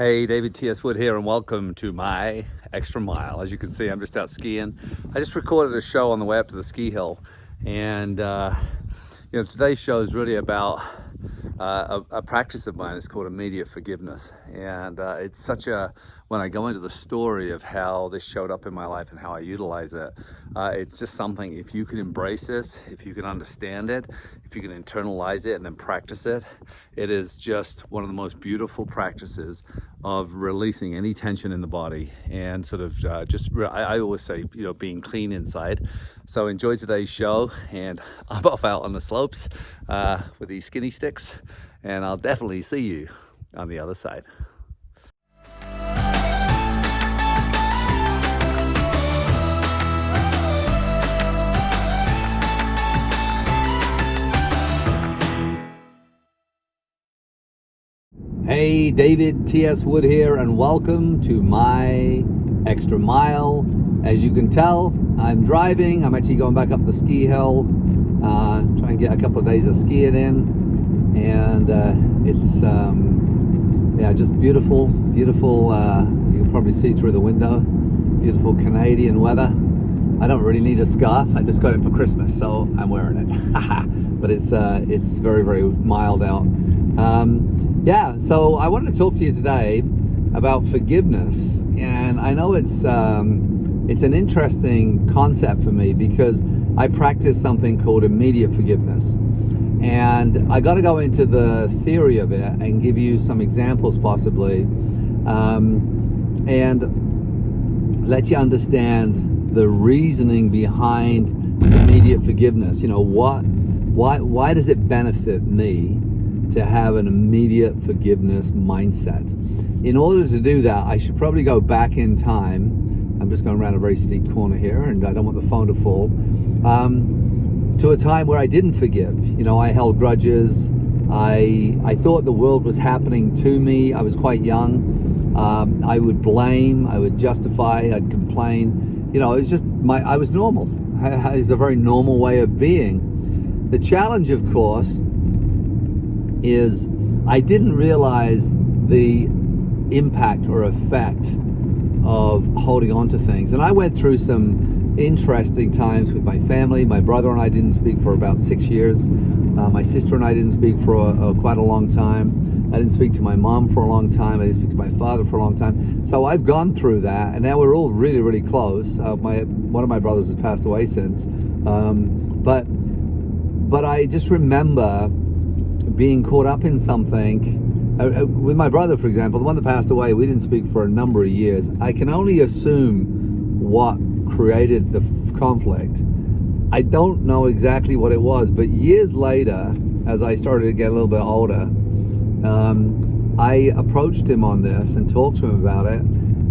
Hey, David T.S. Wood here, and welcome to my extra mile. As you can see, I'm just out skiing. I just recorded a show on the way up to the ski hill, and today's show is really about a practice of mine. It's called immediate forgiveness, and it's such a, when I go into the story of how this showed up in my life and how I utilize it, it's just something, if you can embrace this, if you can understand it, if you can internalize it and then practice it, it is just one of the most beautiful practices of releasing any tension in the body and sort of I always say, being clean inside. So enjoy today's show, and I'm off out on the slopes with these skinny sticks, and I'll definitely see you on the other side. Hey, David T.S. Wood here, and welcome to my extra mile. As you can tell, I'm driving. I'm actually going back up the ski hill, trying to get a couple of days of skiing in, and it's just beautiful. You can probably see through the window. Beautiful Canadian weather. I don't really need a scarf. I just got it for Christmas, so I'm wearing it. But it's very, very mild out. So I want to talk to you today about forgiveness, and I know it's an interesting concept for me because I practice something called immediate forgiveness, and I got to go into the theory of it and give you some examples possibly, and let you understand the reasoning behind immediate forgiveness. Why does it benefit me to have an immediate forgiveness mindset? In order to do that, I should probably go back in time. I'm just going around a very steep corner here, and I don't want the phone to fall. To a time where I didn't forgive. I held grudges. I thought the world was happening to me. I was quite young. I would blame. I would justify. I'd complain. It's just I was normal. It's a very normal way of being. The challenge, of course, is I didn't realize the impact or effect of holding on to things. And I went through some interesting times with my family. My brother and I didn't speak for about 6 years. My sister and I didn't speak for quite a long time. I didn't speak to my mom for a long time. I didn't speak to my father for a long time. So I've gone through that, and now we're all really, really close. One of my brothers has passed away since. But I just remember being caught up in something. With my brother, for example, the one that passed away, we didn't speak for a number of years. I can only assume what created the conflict. I don't know exactly what it was, but years later, as I started to get a little bit older, I approached him on this and talked to him about it,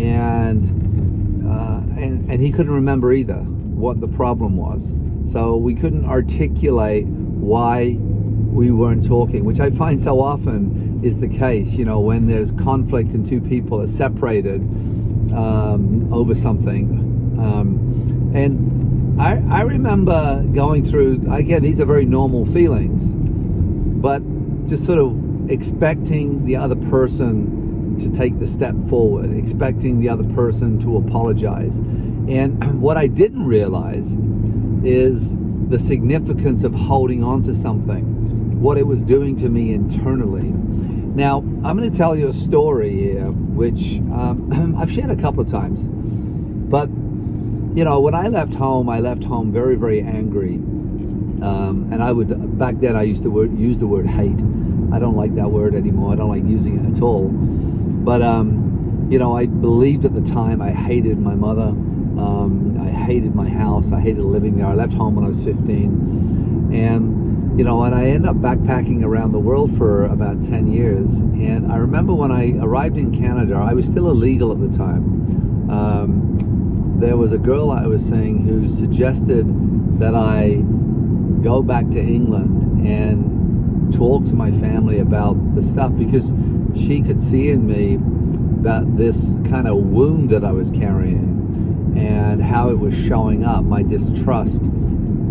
and he couldn't remember either what the problem was. So we couldn't articulate why we weren't talking, which I find so often is the case, when there's conflict and two people are separated over something. And I remember going through, again, these are very normal feelings, but just sort of expecting the other person to take the step forward, expecting the other person to apologize. And what I didn't realize is the significance of holding on to something, what it was doing to me internally. Now, I'm going to tell you a story here, which I've shared a couple of times. But, when I left home very, very angry. And back then I used to use the word hate. I don't like that word anymore. I don't like using it at all. But, I believed at the time I hated my mother. I hated my house. I hated living there. I left home when I was 15. And and I ended up backpacking around the world for about 10 years. And I remember when I arrived in Canada, I was still illegal at the time. There was a girl I was seeing who suggested that I go back to England and talk to my family about the stuff, because she could see in me that this kind of wound that I was carrying and how it was showing up, my distrust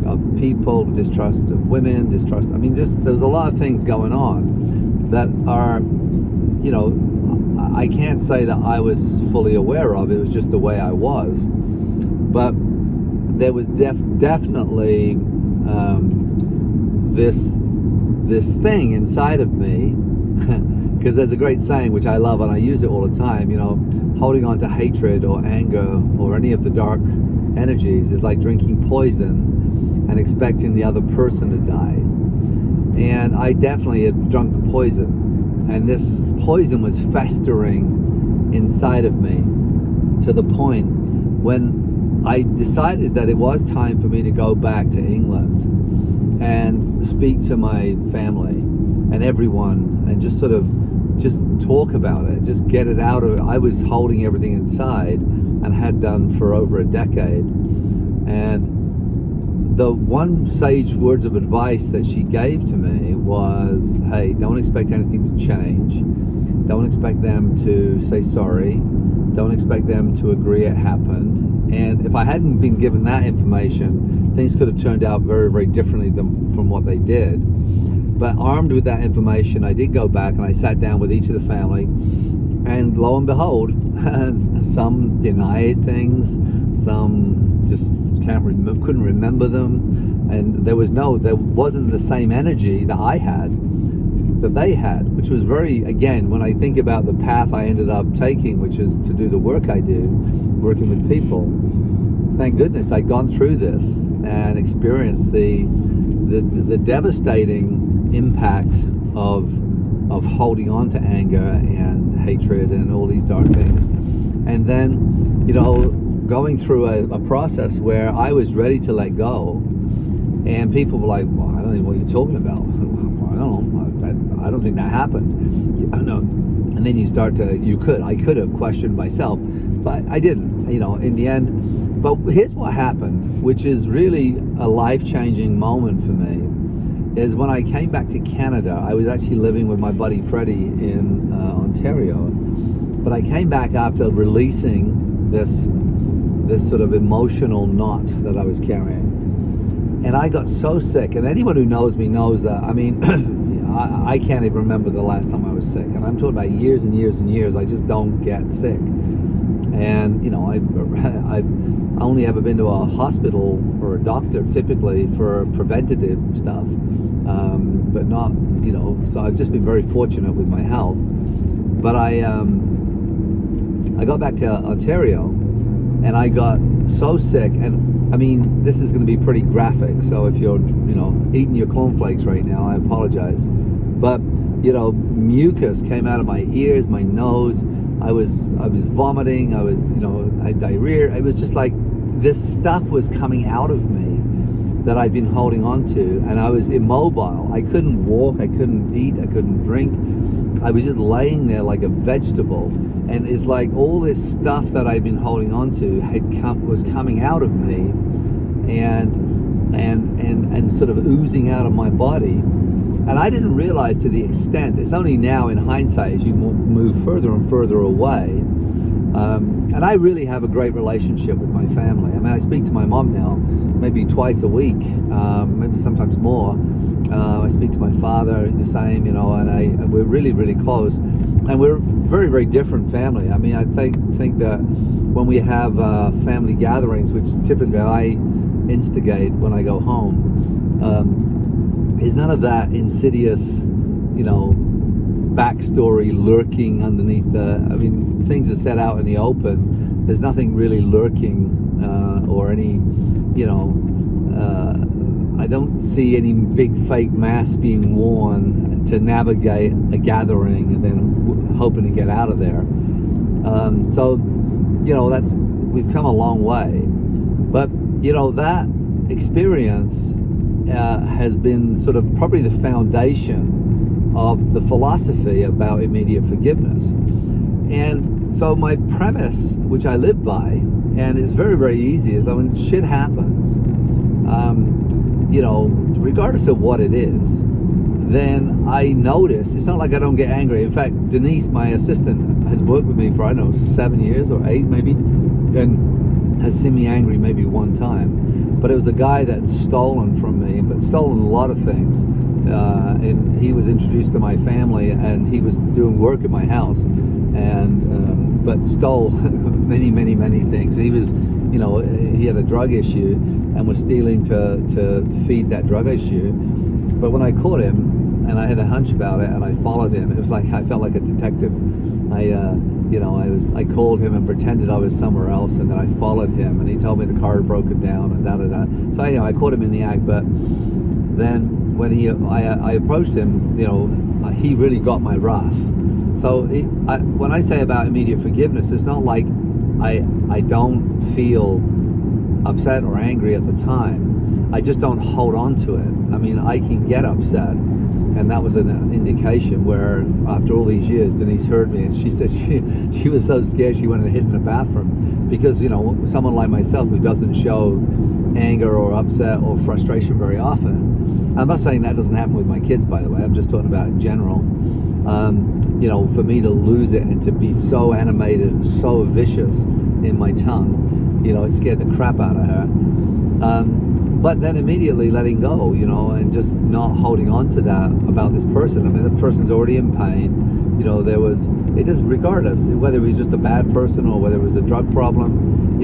of people, distrust of women, there's a lot of things going on that are, I can't say that I was fully aware of. It was just the way I was. But there was definitely this thing inside of me, because there's a great saying which I love and I use it all the time, holding on to hatred or anger or any of the dark energies is like drinking poison and expecting the other person to die. And I definitely had drunk the poison, and this poison was festering inside of me to the point when I decided that it was time for me to go back to England and speak to my family and everyone and just talk about it, just get it out of it. I was holding everything inside and had done for over a decade. And the one sage words of advice that she gave to me was, hey, don't expect anything to change. Don't expect them to say sorry. Don't expect them to agree it happened. And if I hadn't been given that information, things could have turned out very, very differently from what they did. But armed with that information, I did go back and I sat down with each of the family, and lo and behold, some denied things, some just couldn't remember them, and there wasn't the same energy that I had, that they had, which was very, again, when I think about the path I ended up taking, which is to do the work I do, working with people. Thank goodness I'd gone through this and experienced the devastating impact of holding on to anger and hatred and all these dark things, and then going through a process where I was ready to let go, and people were like, well, I don't know what you're talking about. I don't think that happened. And then I could have questioned myself, but I didn't, in the end. But here's what happened, which is really a life-changing moment for me, is when I came back to Canada. I was actually living with my buddy Freddie in Ontario, but I came back after releasing this sort of emotional knot that I was carrying, and I got so sick. And anyone who knows me knows that, I can't even remember the last time I was sick, and I'm talking about years and years and years. I just don't get sick. And I've only ever been to a hospital or a doctor typically for preventative stuff, but not, so I've just been very fortunate with my health. But I got back to Ontario, and I got so sick, and this is going to be pretty graphic, so if you're eating your cornflakes right now, I apologize. But mucus came out of my ears, my nose. I was vomiting. I had diarrhea. It was just like this stuff was coming out of me that I'd been holding on to, and I was immobile. I couldn't walk. I couldn't eat. I couldn't drink. I was just laying there like a vegetable, and it's like all this stuff that I'd been holding on to was coming out of me, and sort of oozing out of my body. And I didn't realize to the extent. It's only now in hindsight, as you move further and further away. And I really have a great relationship with my family. I speak to my mom now maybe twice a week, maybe sometimes more. I speak to my father the same, and we're really, really close. And we're very, very different family. I think that when we have family gatherings, which typically I instigate when I go home, is none of that insidious, backstory lurking underneath things are set out in the open. There's nothing really lurking, or any, I don't see any big fake mask being worn to navigate a gathering and then hoping to get out of there. So, we've come a long way. But, that experience has been sort of probably the foundation of the philosophy about immediate forgiveness. And so my premise, which I live by, and it's very, very easy, is that when shit happens, regardless of what it is, then I notice, it's not like I don't get angry. In fact, Denise, my assistant, has worked with me for, 7 years or 8 maybe, and has seen me angry maybe one time. But it was a guy that's stolen from me, but stolen a lot of things. And he was introduced to my family, and he was doing work at my house. and but stole many, many, many things. He was, he had a drug issue and was stealing to feed that drug issue. But when I caught him, and I had a hunch about it, and I followed him, it was like I felt like a detective. I called him and pretended I was somewhere else, and then I followed him, and he told me the car had broken down, and da-da-da. So, I caught him in the act, but then when I approached him, he really got my wrath. So when I say about immediate forgiveness, it's not like I don't feel upset or angry at the time. I just don't hold on to it. I mean, I can get upset, and that was an indication where after all these years, Denise heard me, and she said she was so scared she went and hid in the bathroom, because someone like myself who doesn't show anger or upset or frustration very often. I'm not saying that doesn't happen with my kids, by the way. I'm just talking about in general. For me to lose it and to be so animated and so vicious in my tongue, it scared the crap out of her. But then immediately letting go, and just not holding on to that about this person. I mean, the person's already in pain. It doesn't, regardless whether he was just a bad person or whether it was a drug problem,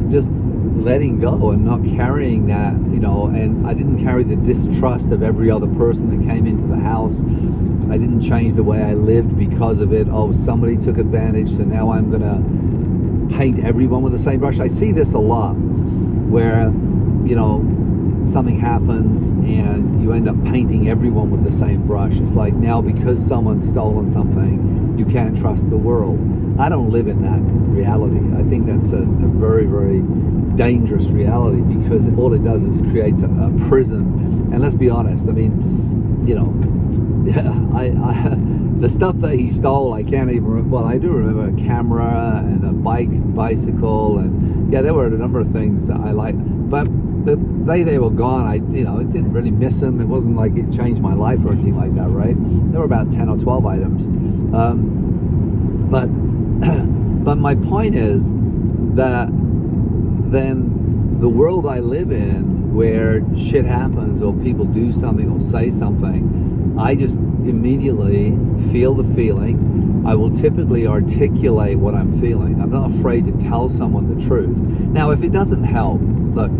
just letting go and not carrying that, and I didn't carry the distrust of every other person that came into the house. I didn't change the way I lived because of it. Oh, somebody took advantage, so now I'm gonna paint everyone with the same brush. I see this a lot, where something happens and you end up painting everyone with the same brush. It's like, now because someone's stolen something, you can't trust the world. I don't live in that reality. I think that's a very, very dangerous reality, because all it does is it creates a prison. And let's be honest, I mean, the stuff that he stole, I can't even, I do remember a camera and a bicycle, and there were a number of things that I liked, but the day they were gone, I didn't really miss them. It wasn't like it changed my life or anything like that, right? There were about 10 or 12 items. But my point is that then the world I live in, where shit happens or people do something or say something, I just immediately feel the feeling. I will typically articulate what I'm feeling. I'm not afraid to tell someone the truth. Now, if it doesn't help, look,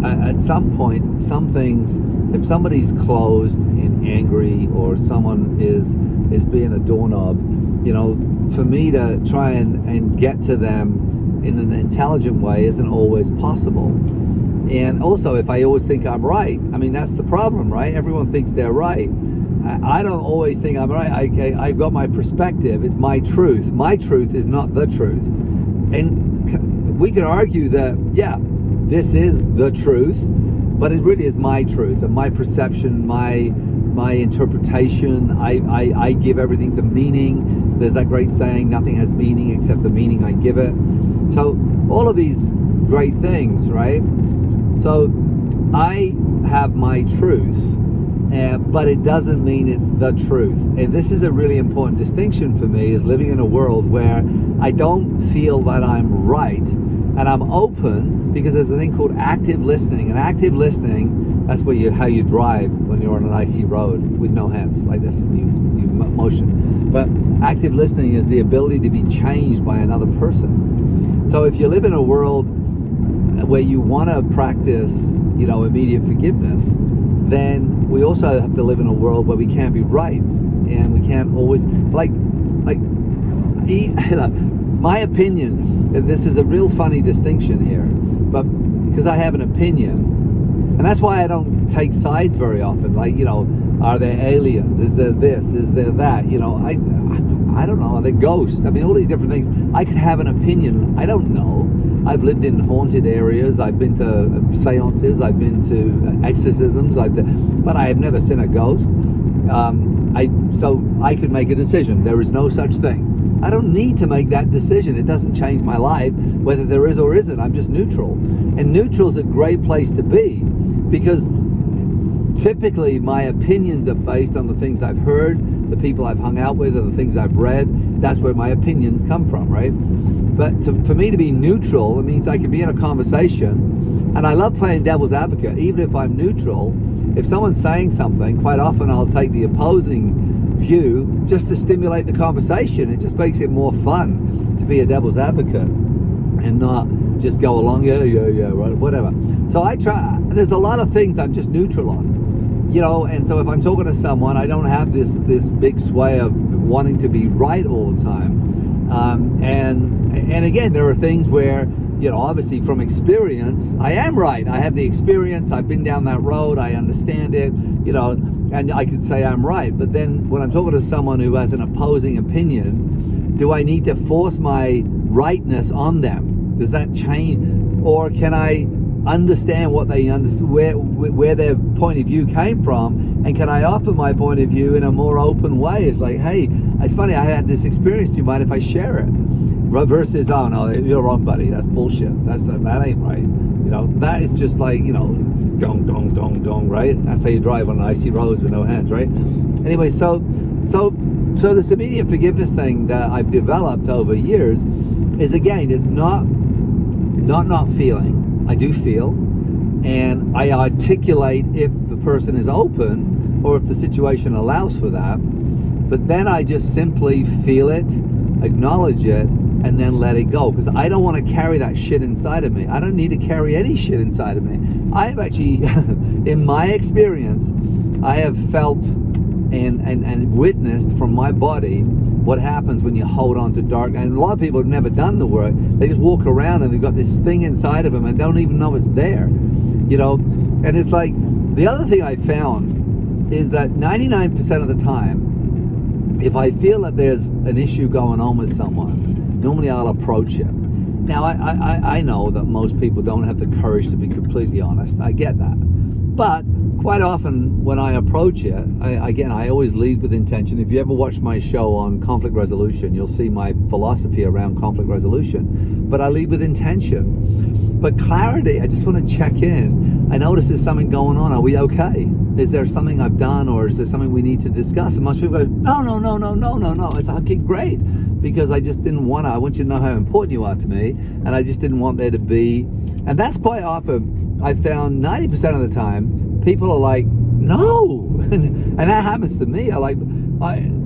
at some point, some things, if somebody's closed and angry, or someone is being a doorknob, for me to try and get to them in an intelligent way isn't always possible. And also, if I always think I'm right, I mean, that's the problem, right? Everyone thinks they're right. I don't always think I'm right. I've got my perspective. It's my truth. My truth is not the truth. And we could argue that, this is the truth, but it really is my truth and my perception, my interpretation. I give everything the meaning. There's that great saying, nothing has meaning except the meaning I give it. So all of these great things, right? So I have my truth, but it doesn't mean it's the truth. And this is a really important distinction for me, is living in a world where I don't feel that I'm right, and I'm open, because there's a thing called active listening. And active listening, that's how you drive when you're on an icy road with no hands, like this, and you motion. But active listening is the ability to be changed by another person. So if you live in a world where you want to practice, immediate forgiveness, then we also have to live in a world where we can't be right, and we can't always, my opinion, this is a real funny distinction here, but because I have an opinion, and that's why I don't take sides very often, are there aliens? Is there this? Is there that? I don't know. Are there ghosts? I mean, all these different things. I could have an opinion. I don't know. I've lived in haunted areas. I've been to seances. I've been to exorcisms. But I have never seen a ghost. So I could make a decision. There is no such thing. I don't need to make that decision. It doesn't change my life whether there is or isn't. I'm just neutral. And neutral is a great place to be, because typically my opinions are based on the things I've heard, the people I've hung out with, or the things I've read. That's where my opinions come from, right? But for me to be neutral, it means I can be in a conversation, and I love playing devil's advocate. Even if I'm neutral, if someone's saying something, quite often I'll take the opposing view just to stimulate the conversation. It just makes it more fun to be a devil's advocate and not just go along, yeah, right, whatever. So I try, there's a lot of things I'm just neutral on, and so if I'm talking to someone, I don't have this big sway of wanting to be right all the time. And again, there are things where, obviously from experience, I am right. I have the experience, I've been down that road, I understand it, and I could say I'm right. But then when I'm talking to someone who has an opposing opinion, do I need to force my rightness on them? Does that change? Or can I understand what they understand, where their point of view came from, and can I offer my point of view in a more open way? It's like, hey, it's funny, I had this experience, do you mind if I share it? Versus, oh no, you're wrong, buddy, that's bullshit, that ain't right. That is just like, dong, dong, dong, dong, right? That's how you drive on icy roads with no hands, right? Anyway, so this immediate forgiveness thing that I've developed over years is, again, is not feeling. I do feel, and I articulate if the person is open or if the situation allows for that, but then I just simply feel it, acknowledge it, and then let it go, because I don't want to carry that shit inside of me. I don't need to carry any shit inside of me. I have actually, in my experience, I have felt and witnessed from my body what happens when you hold on to dark. And a lot of people have never done the work. They just walk around and they've got this thing inside of them and don't even know it's there, and it's like, the other thing I found is that 99% of the time, if I feel that there's an issue going on with someone, normally I'll approach it. Now, I know that most people don't have the courage to be completely honest. I get that. But quite often when I approach it, I always lead with intention. If you ever watch my show on conflict resolution, you'll see my philosophy around conflict resolution. But I lead with intention. But clarity, I just want to check in. I notice there's something going on. Are we okay? Is there something I've done, or is there something we need to discuss? And most people go, no. It's like, okay, great. Because I just didn't want to. I want you to know how important you are to me. And I just didn't want there to be. And that's quite often, I found 90% of the time, people are like, no. And that happens to me.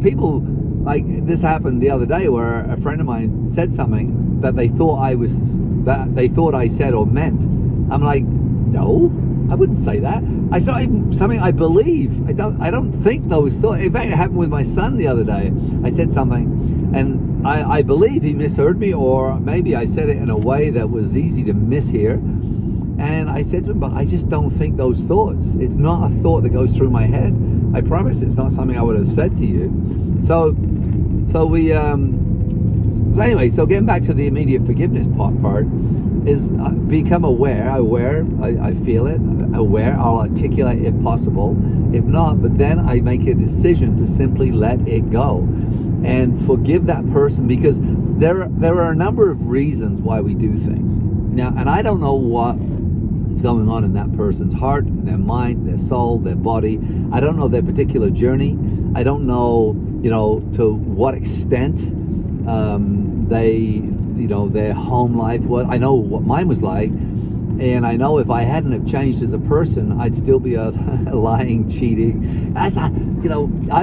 People, like, this happened the other day where a friend of mine said something that they thought I said or meant. I'm like, no, I wouldn't say that. I saw something I believe. I don't think those thoughts. In fact, it happened with my son the other day. I said something, and I believe he misheard me, or maybe I said it in a way that was easy to mishear. And I said to him, but I just don't think those thoughts. It's not a thought that goes through my head. I promise it's not something I would have said to you. So anyway, so getting back to the immediate forgiveness part is become aware, I feel it, aware, I'll articulate if possible. If not, but then I make a decision to simply let it go and forgive that person, because there are a number of reasons why we do things. Now, and I don't know what is going on in that person's heart, their mind, their soul, their body. I don't know their particular journey. I don't know, to what extent their home life was. I know what mine was like, and I know if I hadn't have changed as a person, I'd still be a lying, cheating. I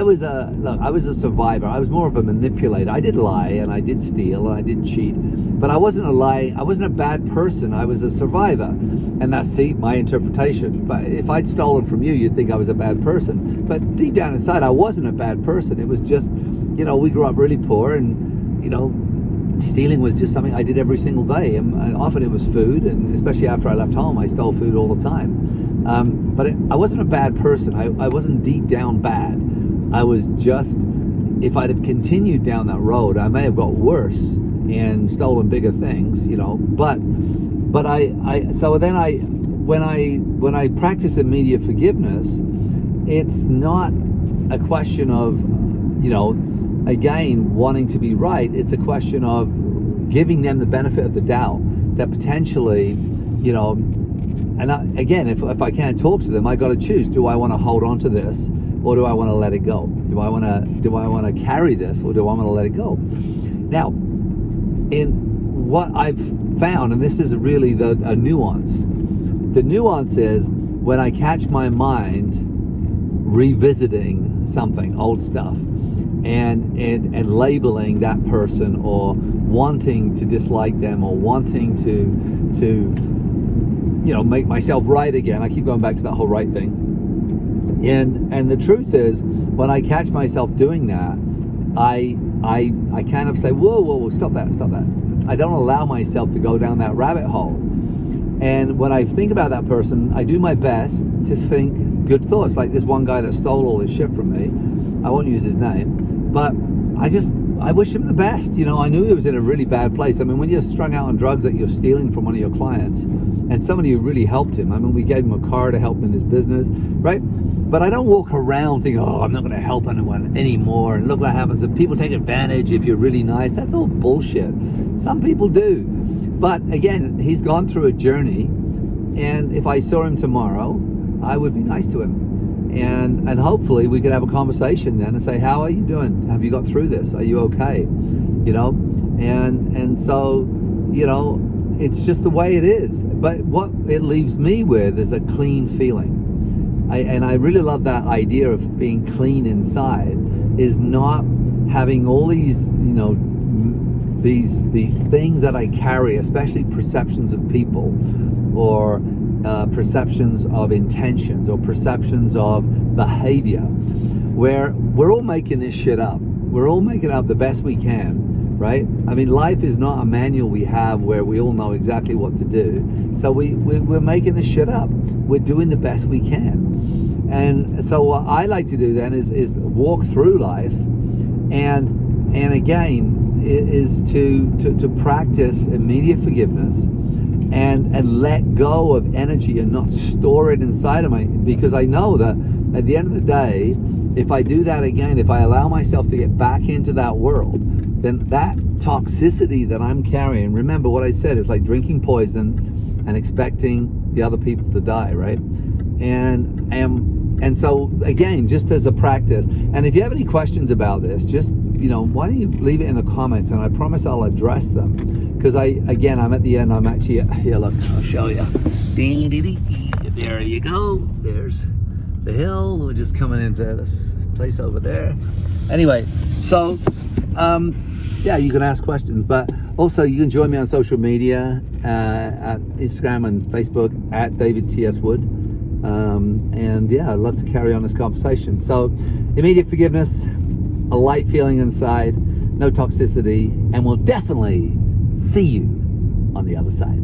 was a survivor. I was more of a manipulator. I did lie, and I did steal, and I did cheat, but I wasn't a bad person. I was a survivor, and that's my interpretation. But if I'd stolen from you, you'd think I was a bad person. But deep down inside, I wasn't a bad person. It was just, we grew up really poor, and stealing was just something I did every single day, and often it was food, and especially after I left home, I stole food all the time. But I wasn't a bad person. I wasn't deep down bad. I was just, if I'd have continued down that road, I may have got worse and stolen bigger things, But when I practice immediate forgiveness, it's not a question of, again, wanting to be right. It's a question of giving them the benefit of the doubt that potentially, and if I can't talk to them, I got to choose. Do I want to hold on to this, or do I want to let it go? Do I want to carry this, or do I want to let it go? Now, in what I've found, and this is really a nuance. The nuance is when I catch my mind revisiting something, old stuff. and labeling that person, or wanting to dislike them, or wanting to make myself right again. I keep going back to that whole right thing. And the truth is, when I catch myself doing that, I kind of say, whoa, stop that. I don't allow myself to go down that rabbit hole. And when I think about that person, I do my best to think good thoughts. Like this one guy that stole all this shit from me, I won't use his name, but I wish him the best. I knew he was in a really bad place. I mean, when you're strung out on drugs that you're stealing from one of your clients, and somebody who really helped him, I mean, we gave him a car to help him in his business, right? But I don't walk around thinking, I'm not going to help anyone anymore, and look what happens if people take advantage if you're really nice. That's all bullshit. Some people do. But again, he's gone through a journey, and if I saw him tomorrow, I would be nice to him. And hopefully we could have a conversation then and say, how are you doing? Have you got through this? Are you okay? And so, it's just the way it is. But what it leaves me with is a clean feeling. I really love that idea of being clean inside, is not having all these, these things that I carry, especially perceptions of people, or perceptions of intentions, or perceptions of behavior, where we're all making this shit up. We're all making up the best we can, right? I mean, life is not a manual we have where we all know exactly what to do. So we're making this shit up. We're doing the best we can. And so what I like to do then is walk through life, and again is to practice immediate forgiveness, and let go of energy and not store it inside of me, because I know that at the end of the day, if I do that again, if I allow myself to get back into that world, then that toxicity that I'm carrying, remember what I said, is like drinking poison and expecting the other people to die, right? And so again, just as a practice, and if you have any questions about this, just why don't you leave it in the comments, and I promise I'll address them. Because I'm at the end. I'm actually here. Look, I'll show you. There you go. There's the hill. We're just coming into this place over there. Anyway, so you can ask questions, but also you can join me on social media at Instagram and Facebook at David T.S. Wood. I'd love to carry on this conversation. So, immediate forgiveness, a light feeling inside, no toxicity, and we'll definitely see you on the other side.